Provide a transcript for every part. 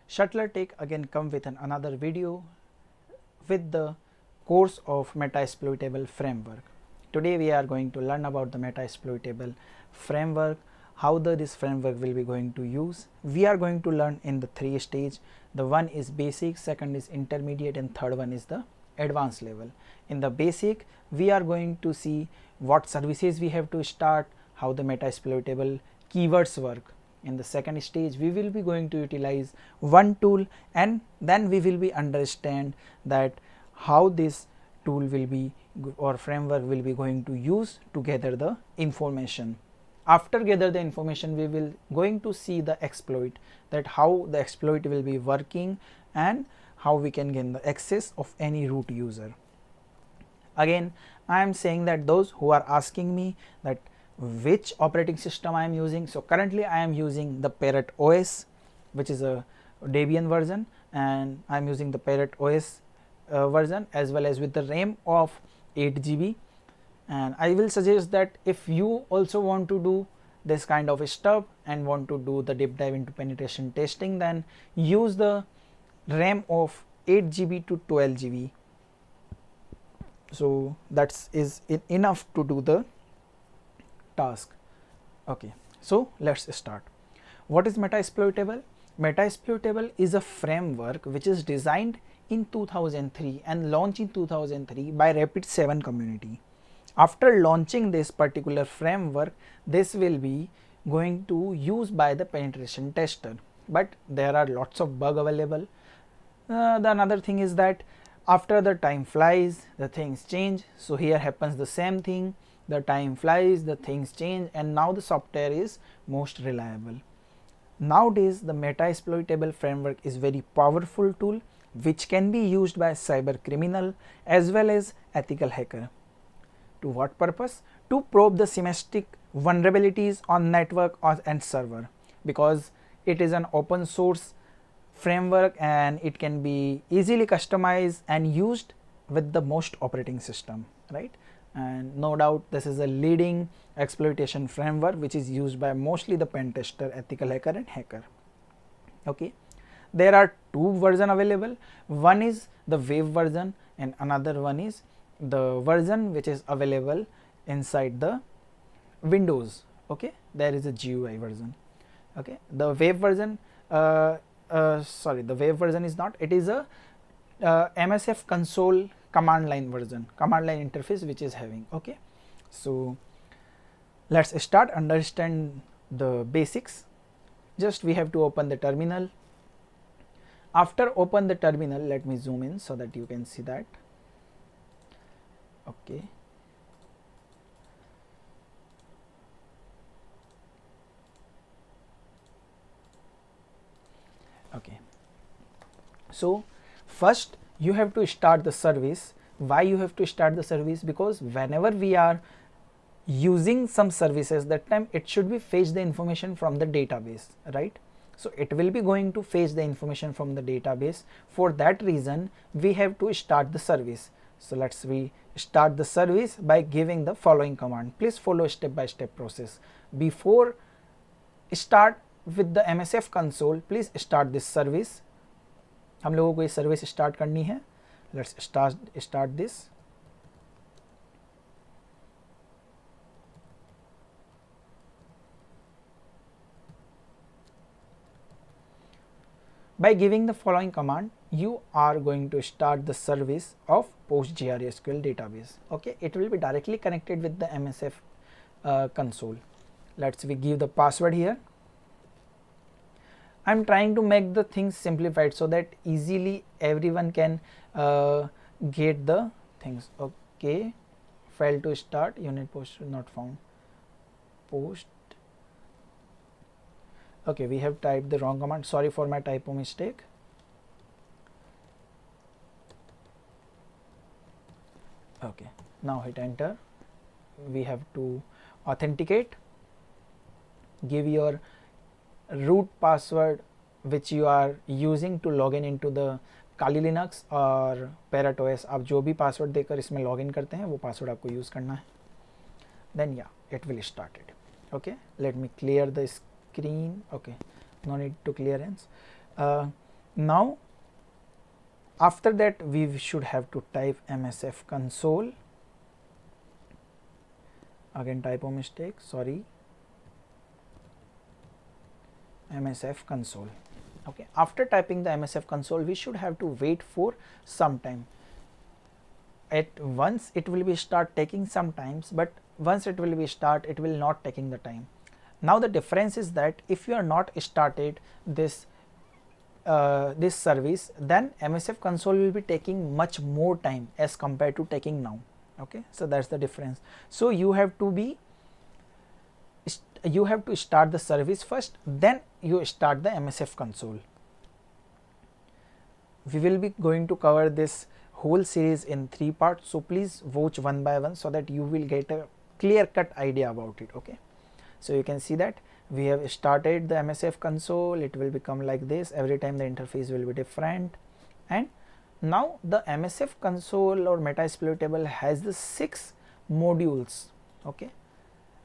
Shuttler Tech again come with another video with the course of Metasploitable framework. Today we are going to learn about the Metasploitable framework, how this framework will be going to use. We are going to learn in the 3 stage. The one is basic, second is intermediate, and third one is the advanced level. In the basic, we are going to see what services we have to start, how the Metasploitable keywords work. In the second stage, we will be going to utilize one tool, and then we will be understand that how this tool will be or framework will be going to use to gather the information. After gather the information, we will going to see the exploit, that how the exploit will be working and how we can gain the access of any root user. Again, I am saying that those who are asking me that which operating system I am using, so currently I am using the Parrot OS, which is a Debian version, and I am using the Parrot OS version as well as with the RAM of 8 GB. And I will suggest that if you also want to do this kind of stuff and want to do the deep dive into penetration testing, then use the RAM of 8 GB to 12 GB. So that is enough to do the task. Okay, so let's start. What is Metasploitable? Metasploitable is a framework which is designed in 2003 and launched in 2003 by Rapid7 community. After launching this particular framework, this will be going to use by the penetration tester, but there are lots of bugs available. The another thing is that after the time flies, the things change. So here happens the same thing. The time flies, the things change, and now the software is most reliable. Nowadays, the Metasploitable framework is very powerful tool which can be used by cyber criminal as well as ethical hacker. To what purpose? To probe the semantic vulnerabilities on network and server, because it is an open source framework and it can be easily customized and used with the most operating system, right? And no doubt this is a leading exploitation framework which is used by mostly the pen tester, ethical hacker and hacker. Okay, there are two versions available. One is the web version and another one is the version which is available inside the Windows. Okay, there is a GUI version. Okay, the web version the web version is not, it is a MSF console command line version, command line interface which is having. Okay, so let's start understand the basics. Just we have to open the terminal. After open the terminal, let me zoom in so that you can see that. Okay, okay, so first you have to start the service. Why you have to start the service? Because whenever we are using some services, that time it should be fetch the information from the database, right? So it will be going to fetch the information from the database. For that reason, we have to start the service. So let's we start the service by giving the following command. Please follow step by step process. Before start with the MSF console, please start this service. हम लोगों को ये service start करनी है. Let's start this. By giving the following command, you are going to start the service of PostgreSQL database. Okay, it will be directly connected with the MSF console. Let's we give the password here. I am trying to make the things simplified so that easily everyone can get the things. Okay, failed to start, unit post not found, post. Okay, we have typed the wrong command, sorry for my typo mistake. Okay, now hit enter. We have to authenticate. Give your root password which you are using to log in into the Kali Linux और Parrot OS. आप जो भी password देकर इसमें log in करते हैं वो password आपको यूज़ करना है. Then yeah, it will start it. Okay, let me clear the screen. Okay, no need to clearance. Now after that we should have to type msf console, again typo mistake, sorry, msf console. Okay, after typing the msf console we should have to wait for some time. At once it will be start taking some times, but once it will be start, it will not taking the time. Now the difference is that if you are not started this this service, then msf console will be taking much more time as compared to taking now. Okay, so that's the difference. So you have to start the service first, then you start the msf console. We will be going to cover this whole series in 3 parts, so please watch one by one so that you will get a clear cut idea about it. Okay, so you can see that we have started the msf console. It will become like this, every time the interface will be different. And now the msf console or Metasploit table has the 6 modules. Okay,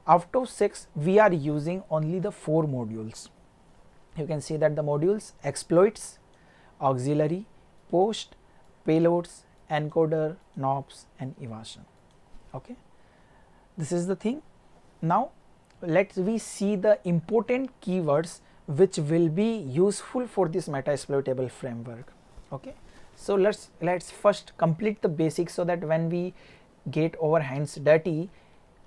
out of 6 we are using only the 4 modules. You can see that the modules: exploits, auxiliary, post, payloads, encoder, knobs and evasion. Okay, this is the thing. Now let's we see the important keywords which will be useful for this Metasploit table framework. Okay, so let's first complete the basics so that when we get our hands dirty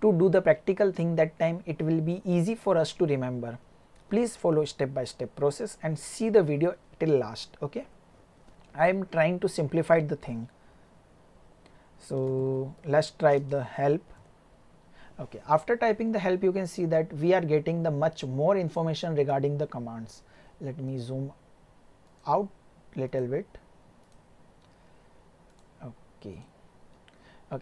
to do the practical thing, that time it will be easy for us to remember. Please follow step by step process and see the video till last. Okay, I am trying to simplify the thing. So let's type the help. Okay, after typing the help you can see that we are getting the much more information regarding the commands. Let me zoom out little bit. Okay,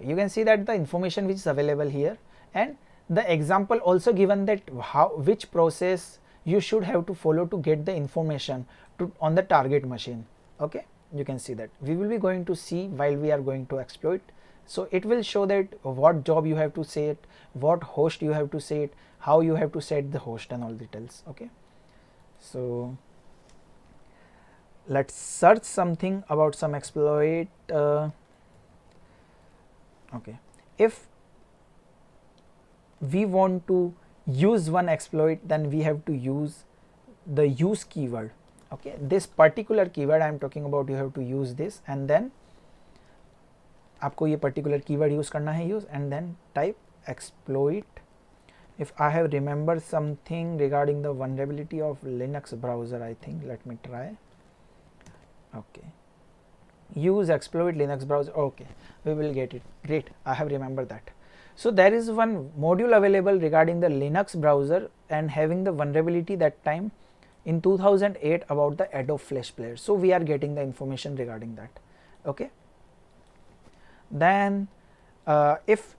you can see that the information which is available here, and the example also given that which process you should have to follow to get the information on the target machine. Okay, you can see that we will be going to see while we are going to exploit. So it will show that what job you have to set, what host you have to set, how you have to set the host and all details. Okay, so let's search something about some exploit. Okay, if we want to use one exploit, then we have to use the use keyword. Okay, this particular keyword I am talking about, you have to use this, and then आपको ये particular keyword use करना है, use and then type exploit. If I have remembered something regarding the vulnerability of Linux browser, I think, let me try. Okay, use exploit Linux browser. Okay, we will get it. Great, I have remembered that. So there is one module available regarding the Linux browser and having the vulnerability that time in 2008 about the Adobe Flash Player. So we are getting the information regarding that. Okay, then if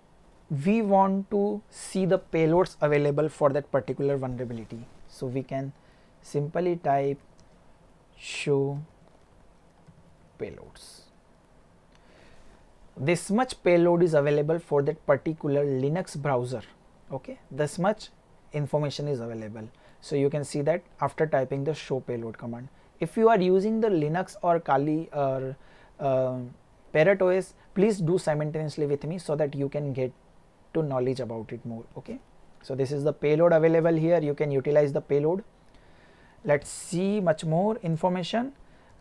we want to see the payloads available for that particular vulnerability, so we can simply type show payloads. This much payload is available for that particular Linux browser. Okay, this much information is available. So you can see that after typing the show payload command. If you are using the Linux or Kali or Parrot OS, please do simultaneously with me so that you can get to knowledge about it more. Okay, so this is the payload available here. You can utilize the payload. Let's see much more information.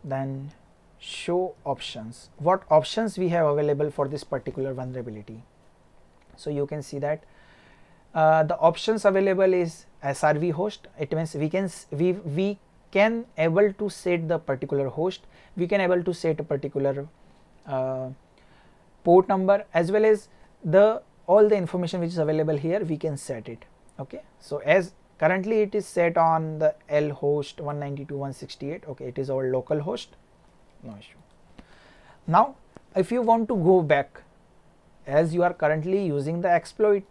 Then show options. What options we have available for this particular vulnerability? So you can see that the options available is SRV host. It means we can able to set the particular host. We can able to set a particular port number, as well as all the information which is available here we can set it. Okay, so as currently it is set on the L host 192.168. Okay, it is our local host, no issue. Now if you want to go back, as you are currently using the exploit,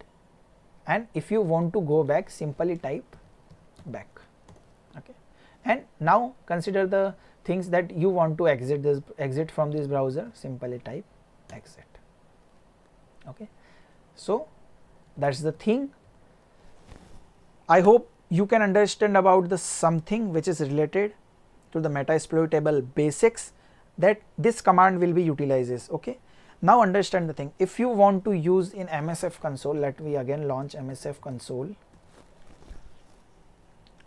and if you want to go back, simply type back. Okay, and now consider the things that you want to exit from this browser, simply type exit. Okay, so that's the thing. I hope you can understand about the something which is related. to the Metasploitable basics that this command will be utilizes. Okay, now understand the thing. If you want to use in MSF console, let me again launch MSF console.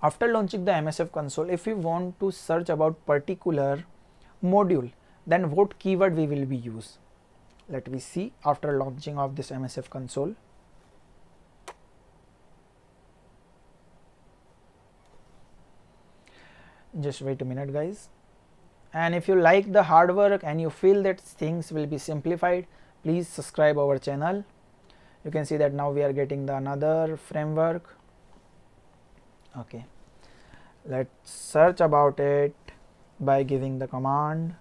After launching the MSF console, if you want to search about particular module, then what keyword we will be use? Let me see after launching of this MSF console. Just wait a minute, guys. And if you like the hard work and you feel that things will be simplified, please subscribe our channel. You can see that now we are getting the another framework. Okay, let's search about it by giving the command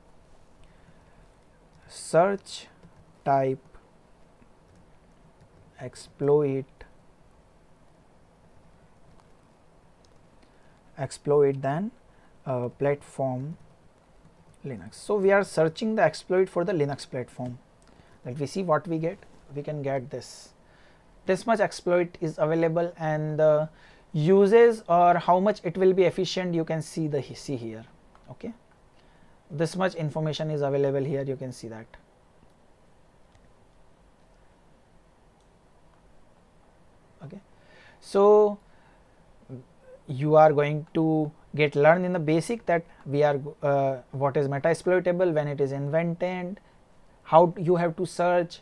search type exploit then platform Linux. So we are searching the exploit for the Linux platform. Let me see what we get. We can get this much exploit is available, and the uses or how much it will be efficient, you can see here. Okay, this much information is available here, you can see that. Okay, so you are going to get learn in the basic that we are what is Metasploitable, when it is invented, how you have to search,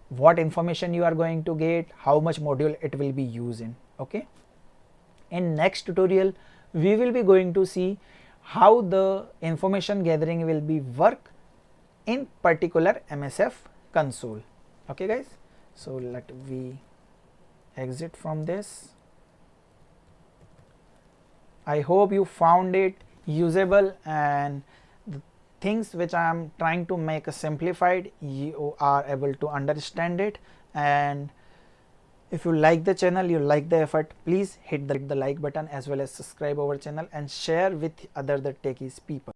what information you are going to get, how much module it will be used in. Okay, in next tutorial we will be going to see how the information gathering will be work in particular MSF console. Okay guys, so let me exit from this. I hope you found it usable, and the things which I am trying to make simplified, you are able to understand it. And if you like the channel, you like the effort, please hit the like button as well as subscribe our channel and share with other the techies people.